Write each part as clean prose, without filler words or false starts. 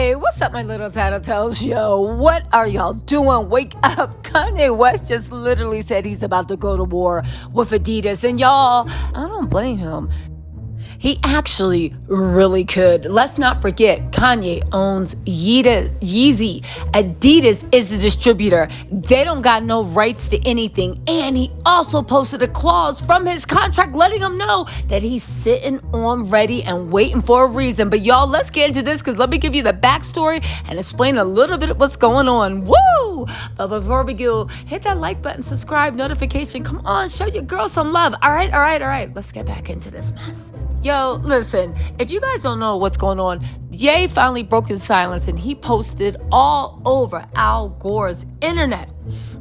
Hey, what's up, my little tattletales? Yo, what are y'all doing? Wake up. Kanye West just literally said he's about to go to war with Adidas. And y'all, I don't blame him. He actually really could. Let's not forget, Kanye owns Yeezy. Adidas is the distributor. They don't got no rights to anything. And he also posted a clause from his contract letting him know that he's sitting on ready and waiting for a reason. But y'all, let's get into this because let me give you the backstory and explain a little bit of what's going on. Woo! But before we go, hit that like button, subscribe, notification. Come on, show your girl some love. All right. Let's get back into this mess. Yo, listen, if you guys don't know what's going on, Ye finally broke his silence and he posted all over Al Gore's internet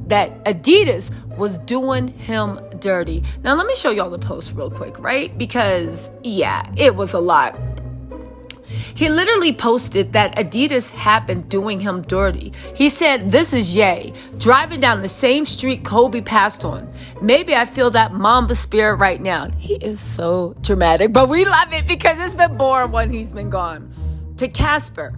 that Adidas was doing him dirty. Now, let me show y'all the post real quick, right? Because, yeah, it was a lot. He literally posted that Adidas had been doing him dirty. He said, "This is Ye, driving down the same street Kobe passed on. Maybe I feel that Mamba spirit right now." He is so dramatic, but we love it because it's been boring when he's been gone. To Casper,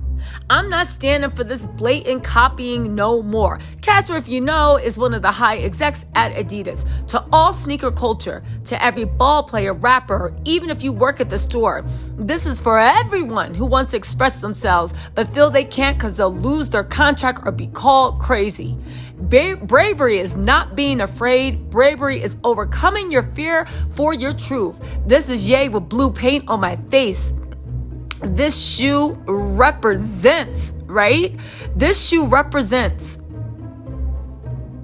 "I'm not standing for this blatant copying no more." Casper, if you know, is one of the high execs at Adidas. To all sneaker culture, to every ball player, rapper, or even if you work at the store, this is for everyone who wants to express themselves but feel they can't because they'll lose their contract or be called crazy. Bravery is not being afraid. Bravery is overcoming your fear for your truth. This is Ye with blue paint on my face. This shoe represents, right? This shoe represents.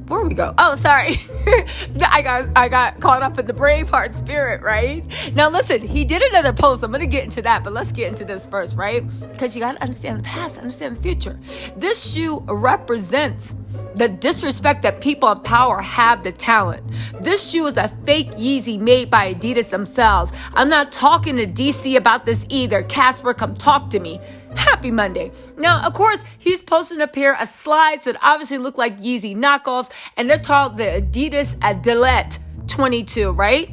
Where we go? Oh, sorry. I got caught up in the Braveheart spirit, right? Now, listen, he did another post. I'm going to get into that, but let's get into this first, right? Because you got to understand the past, understand the future. This shoe represents the disrespect that people in power have the talent. This shoe is a fake Yeezy made by Adidas themselves. I'm not talking to DC about this either. Casper, come talk to me. Happy Monday. Now, of course, he's posting a pair of slides that obviously look like Yeezy knockoffs, and they're called the Adidas Adilette 22, right?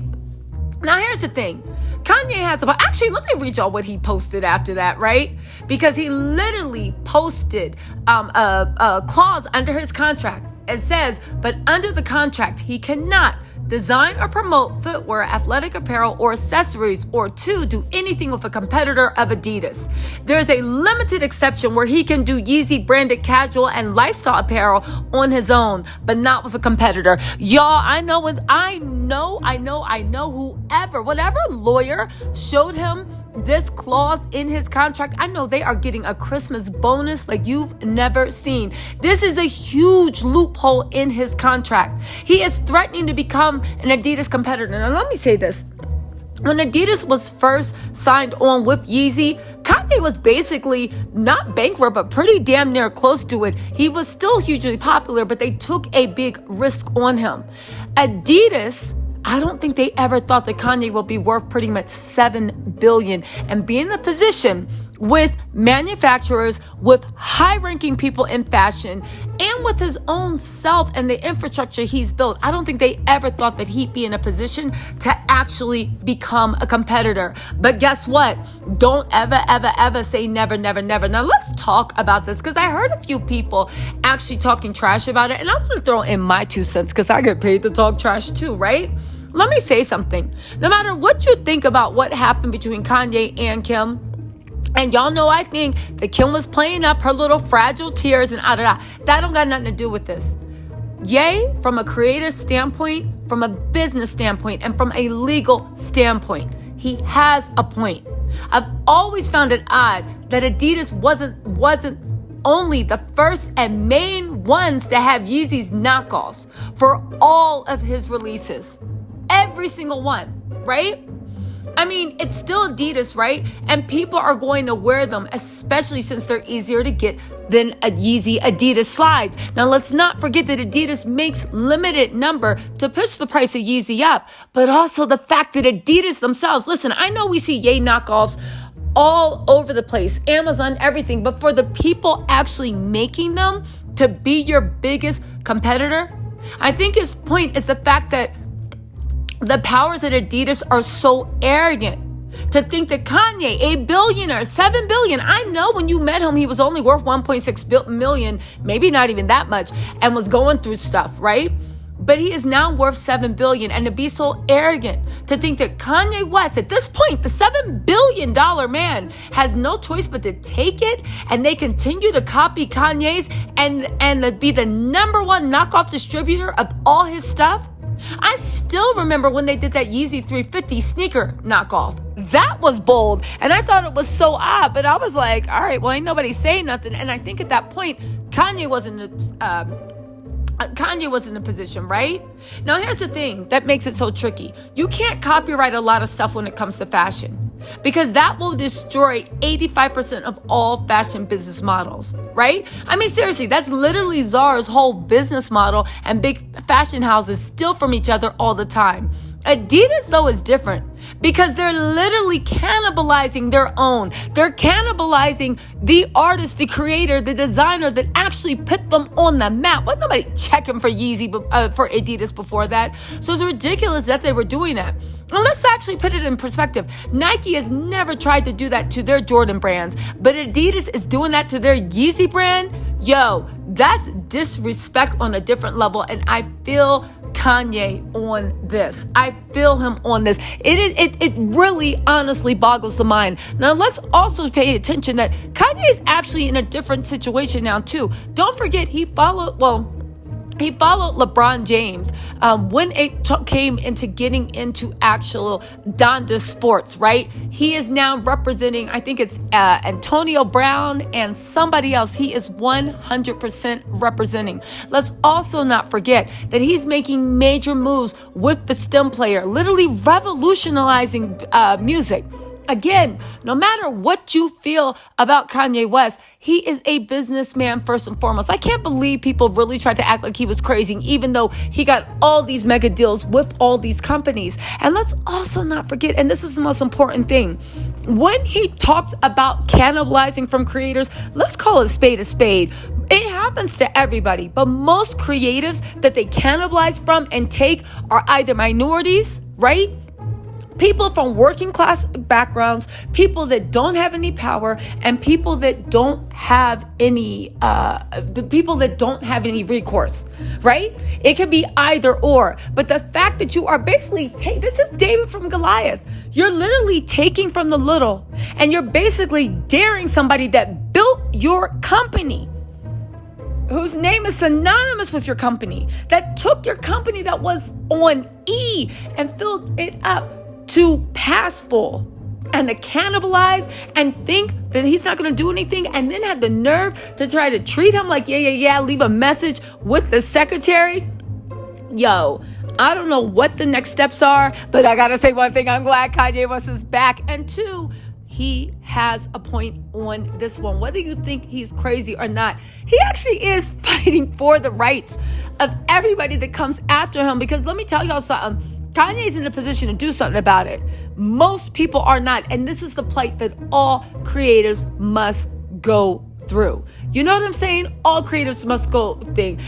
Now, here's the thing. Kanye has actually, let me read y'all what he posted after that, right? Because he literally posted a clause under his contract. It says, but under the contract, he cannot design or promote footwear, athletic apparel, or accessories, or do anything with a competitor of Adidas. There's a limited exception where he can do Yeezy branded casual and lifestyle apparel on his own, but not with a competitor. Y'all, whatever lawyer showed him this clause in his contract, I know they are getting a Christmas bonus like you've never seen. This is a huge loophole in his contract. He is threatening to become an Adidas competitor. Now, let me say this. When Adidas was first signed on with Yeezy, Kanye was basically not bankrupt, but pretty damn near close to it. He was still hugely popular, but they took a big risk on him. Adidas, I don't think they ever thought that Kanye will be worth pretty much $7 billion and be in the position with manufacturers, with high-ranking people in fashion, and with his own self and the infrastructure he's built. I don't think they ever thought that he'd be in a position to actually become a competitor. But guess what? Don't ever say never. Now, let's talk about this because I heard a few people actually talking trash about it, and I'm going to throw in my 2 cents because I get paid to talk trash too, right? Let me say something. No matter what you think about what happened between Kanye and Kim, and y'all know I think that Kim was playing up her little fragile tears and that don't got nothing to do with this. Ye, from a creative standpoint, from a business standpoint, and from a legal standpoint, he has a point. I've always found it odd that Adidas wasn't only the first and main ones to have Yeezy's knockoffs for all of his releases. Every single one, right? I mean, it's still Adidas, right? And people are going to wear them, especially since they're easier to get than a Yeezy Adidas slides. Now, let's not forget that Adidas makes limited number to push the price of Yeezy up, but also the fact that Adidas themselves, listen, I know we see Ye knockoffs all over the place, Amazon, everything, but for the people actually making them to be your biggest competitor, I think his point is the fact that the powers at Adidas are so arrogant To think that Kanye, a billionaire, $7 billion. I know when you met him, he was only worth 1.6 million, maybe not even that much, and was going through stuff, right? But he is now worth $7 billion. And to be so arrogant, to think that Kanye West, at this point, the $7 billion man, has no choice but to take it, and they continue to copy Kanye's and be the number one knockoff distributor of all his stuff. I still remember when they did that Yeezy 350 sneaker knockoff. That was bold. And I thought it was so odd, but I was like, all right, well, ain't nobody saying nothing. And I think at that point, Kanye was in a position, right? Now, here's the thing that makes it so tricky. You can't copyright a lot of stuff when it comes to fashion, because that will destroy 85% of all fashion business models, right? I mean, seriously, that's literally Zara's whole business model, and big fashion houses steal from each other all the time. Adidas, though, is different because they're literally cannibalizing their own. They're cannibalizing the artist, the creator, the designer that actually put them on the map. Wasn't nobody checking for Yeezy, for Adidas before that? So it's ridiculous that they were doing that. And let's actually put it in perspective. Nike has never tried to do that to their Jordan brands, but Adidas is doing that to their Yeezy brand. Yo, that's disrespect on a different level, and I feel Kanye on this. I feel him on this. It really honestly boggles the mind. Now let's also pay attention that Kanye is actually in a different situation now too. Don't forget he followed LeBron James when it came into getting into actual Donda sports, right? He is now representing, I think it's Antonio Brown and somebody else. He is 100% representing. Let's also not forget that he's making major moves with the stem player, literally revolutionizing music. Again, no matter what you feel about Kanye West, he is a businessman first and foremost. I can't believe people really tried to act like he was crazy, even though he got all these mega deals with all these companies. And let's also not forget, and this is the most important thing, when he talks about cannibalizing from creators, let's call it a spade a spade. It happens to everybody, but most creatives that they cannibalize from and take are either minorities, right? People from working class backgrounds, people that don't have any power, and people that don't have any recourse, right? It can be either or. But the fact that you are basically this is David from Goliath. You're literally taking from the little, and you're basically daring somebody that built your company, whose name is synonymous with your company, that took your company that was on E and filled it up to pass full, and to cannibalize and think that he's not going to do anything, and then have the nerve to try to treat him like, yeah, leave a message with the secretary. Yo, I don't know what the next steps are, but I got to say one thing. I'm glad Kanye West is back. And two, he has a point on this one. Whether you think he's crazy or not, he actually is fighting for the rights of everybody that comes after him. Because let me tell y'all something. Kanye's in a position to do something about it. Most people are not. And this is the plight that all creators must go through. You know what I'm saying? All creators must go thing.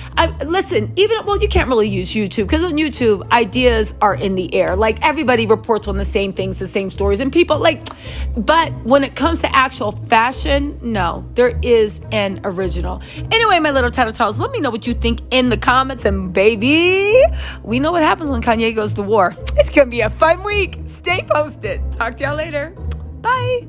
Listen, you can't really use YouTube, because on YouTube, ideas are in the air. Like, everybody reports on the same things, the same stories, and people but when it comes to actual fashion, no, there is an original. Anyway, my little tattletales, let me know what you think in the comments, and baby, we know what happens when Kanye goes to war. It's going to be a fun week. Stay posted. Talk to y'all later. Bye.